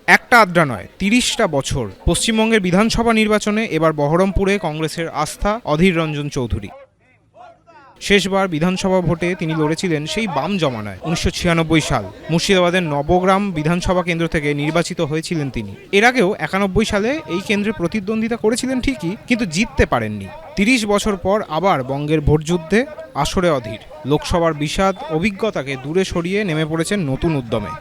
একটা আড্ডা নয়, ৩০টা বছর পশ্চিমবঙ্গের বিধানসভা নির্বাচনে এবার বহরমপুরে কংগ্রেসের আস্থা অধীর রঞ্জন চৌধুরী। শেষবার বিধানসভা ভোটে তিনি লড়েছিলেন সেই বাম জমানায় ১৯৯৬ সাল। মুর্শিদাবাদের নবগ্রাম বিধানসভা কেন্দ্র থেকে নির্বাচিত হয়েছিলেন তিনি। এর আগেও ৯১ সালে এই কেন্দ্রে প্রতিদ্বন্দ্বিতা করেছিলেন ঠিকই, কিন্তু জিততে পারেননি। ৩০ বছর পর আবার বঙ্গের ভোটযুদ্ধে আসরে অধীর। লোকসভার বিষাদ অভিজ্ঞতাকে দূরে সরিয়ে নেমে পড়েছেন নতুন উদ্যমে।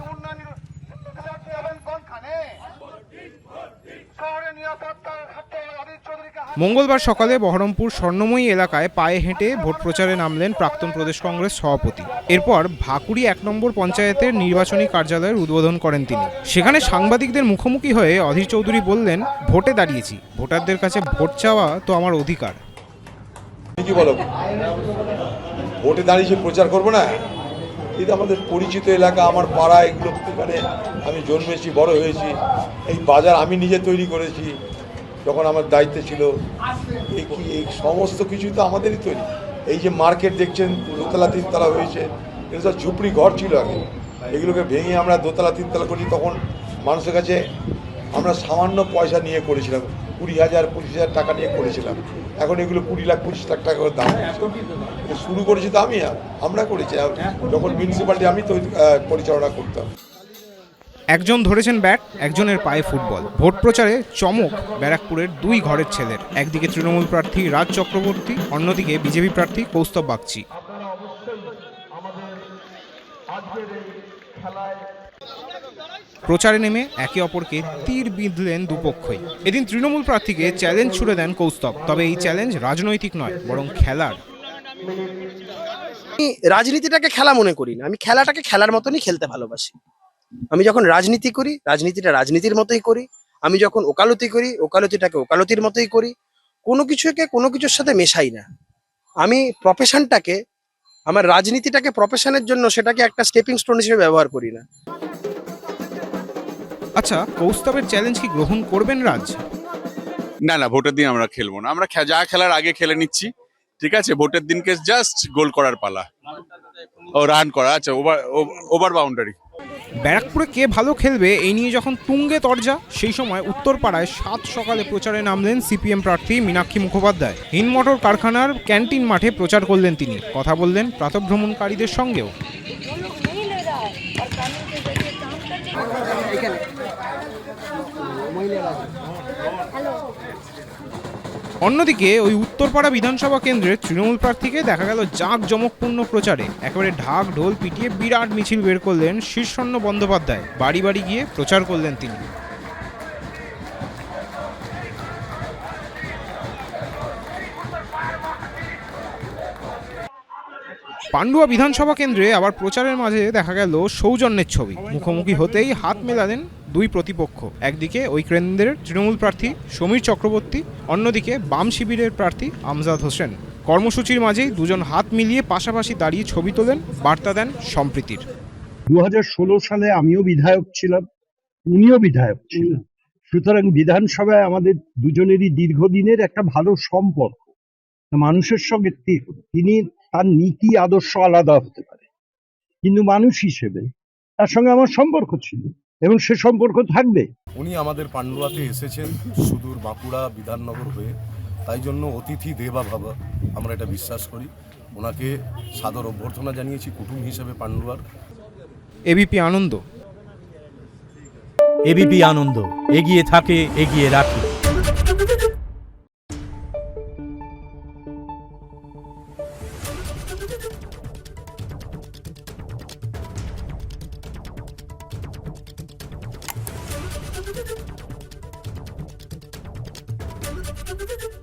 মঙ্গলবার সকালে বহরমপুর স্বর্ণময়ী এলাকায় পায়ে হেঁটে ভোট প্রচারে নামলেন প্রাক্তন প্রদেশ কংগ্রেস সভাপতি। এরপর ভাকুড়ি ১ নম্বর পঞ্চায়েতের নির্বাচনী কার্যালয়ের উদ্বোধন করেন তিনি। সেখানে সাংবাদিকদের মুখোমুখি হয়ে অধীর চৌধুরী বললেন, ভোটে দাঁড়িয়েছি, ভোটারদের কাছে ভোট চাওয়া তো আমার অধিকার। কি বলো, ভোটে দাঁড়িয়েছি, প্রচার করবো না? এটা আমাদের পরিচিত এলাকা, আমার পাড়া, এগুলো এখানে আমি জন্মেছি, বড় হয়েছি। এই বাজার আমি নিজে তৈরি করেছি যখন আমার দায়িত্বে ছিল। এই সমস্ত কিছুই তো আমাদেরই তৈরি। এই যে মার্কেট দেখছেন, দোতলা তিনতলা হয়েছে, এগুলো সব ঝুপড়ি ঘর ছিল আগে। এগুলোকে ভেঙে আমরা দোতলা তিনতলা করি। তখন মানুষের কাছে আমরা সামান্য পয়সা নিয়ে করেছিলাম, ২০,০০০ ২৫,০০০ টাকা নিয়ে করেছিলাম। এখন এগুলো ২০,২৫,০০০ টাকা করে দাম। শুরু করেছি তো আমরা করেছি, যখন মিউনিসিপ্যালিটি আমি তো পরিচালনা করতাম। একজন ধরেছেন ব্যাট, একজনের পায়ে ফুটবল। ভোট প্রচারে চমক ব্যারাকপুরের দুই ঘরের ছেলের। একদিকে তৃণমূল প্রার্থী রাজ চক্রবর্তী, অন্যদিকে বিজেপি প্রার্থী কৌস্তব বাগচি। প্রচারে নেমে একে অপরকে তীর বিঁধলেন দুপক্ষই। এদিন তৃণমূল প্রার্থীকে চ্যালেঞ্জ ছুড়ে দেন কৌস্তব। তবে এই চ্যালেঞ্জ রাজনৈতিক নয়, বরং খেলার। আমি রাজনীতিটাকে খেলা মনে করি না, আমি খেলাটাকে খেলার মতনই খেলতে ভালোবাসি। আমি যখন রাজনীতি করি, রাজনীতিটা রাজনীতির মতোই করি। আমি যখন ওকালতি করি, ওকালতিটাকে ওকালতির মতোই করি। কোনো কিছুকে কোনো কিছুর সাথে মেশাই না। আমি প্রফেশনটাকে, আমার রাজনীতিটাকে প্রফেশনের জন্য সেটাকে একটা স্টেপিং স্টোন হিসেবে ব্যবহার করি না। আচ্ছা, কৌস্তবের চ্যালেঞ্জ কি গ্রহণ করবেন রাজ? না না, ভোটের দিন আমরা খেলবো না। আমরা যা খেলার আগে খেলে নিচ্ছি, ঠিক আছে? ভোটের দিনকে জাস্ট গোল করার পালা, ও রান করা। আচ্ছা, ওভার বাউন্ডারি। ব্যারাকপুরে কে ভালো খেলবে এই নিয়ে যখন তুঙ্গে তরজা, সেই সময় উত্তরপাড়ায় ৭ সকালে প্রচারে নামলেন সিপিএম প্রার্থী মীনাক্ষী মুখোপাধ্যায়। হিনমোটর কারখানার ক্যান্টিন মাঠে প্রচার করলেন তিনি। কথা বললেন প্রাতঃভ্রমণকারীদের সঙ্গেও। অন্যদিকে ওই উত্তরপাড়া বিধানসভা কেন্দ্রের তৃণমূল প্রার্থীকে দেখা গেল জাঁকজমকপূর্ণ প্রচারে। একেবারে ঢাক ঢোল পিটিয়ে বিরাট মিছিল বের করলেন শীর্ষণ্য বন্দ্যোপাধ্যায়। বাড়ি বাড়ি গিয়ে প্রচার করলেন তিনি। পান্ডুয়া বিধানসভা কেন্দ্রে আবার প্রচারের মাঝে দেখা গেল সৌজন্যের ছবি। মুখোমুখি হতেই হাত মেলালেন দুই প্রতিপক্ষ। একদিকে ওই কেন্দ্রের তৃণমূল প্রার্থী সমীর চক্রবর্তী, অন্যদিকে বাম শিবিরের প্রার্থী আমজাদ হোসেন। কর্মসূচির মাঝেই দুজন হাত মিলিয়ে পাশাপাশি দাঁড়িয়ে ছবি তোলেন, বার্তা দেন সম্প্রীতির। ২০১৬ সালে আমিও বিধায়ক ছিলাম, উনিও বিধায়ক ছিলেন। সুতরাং বিধানসভায় আমাদের দুজনেরই দীর্ঘদিনের একটা ভালো সম্পর্ক। মানুষের সঙ্গে তিনি, তার নীতি আদর্শ আলাদা হতে পারে, কিন্তু মানুষ হিসেবে তার সঙ্গে আমার সম্পর্ক ছিল এবং সে সম্পর্ক থাকবে। উনি আমাদের পান্ডুয়াতে এসেছেন সুদূর বাঁকুড়া বিধাননগর হয়ে, তাই জন্য অতিথি দেবা ভাবা আমরা এটা বিশ্বাস করি। ওনাকে সাদর অভ্যর্থনা জানিয়েছি কুটুম হিসেবে পান্ডুয়ার। এবিপি আনন্দ। এবিপি আনন্দ, এগিয়ে থাকে, এগিয়ে রাখে। Thank you.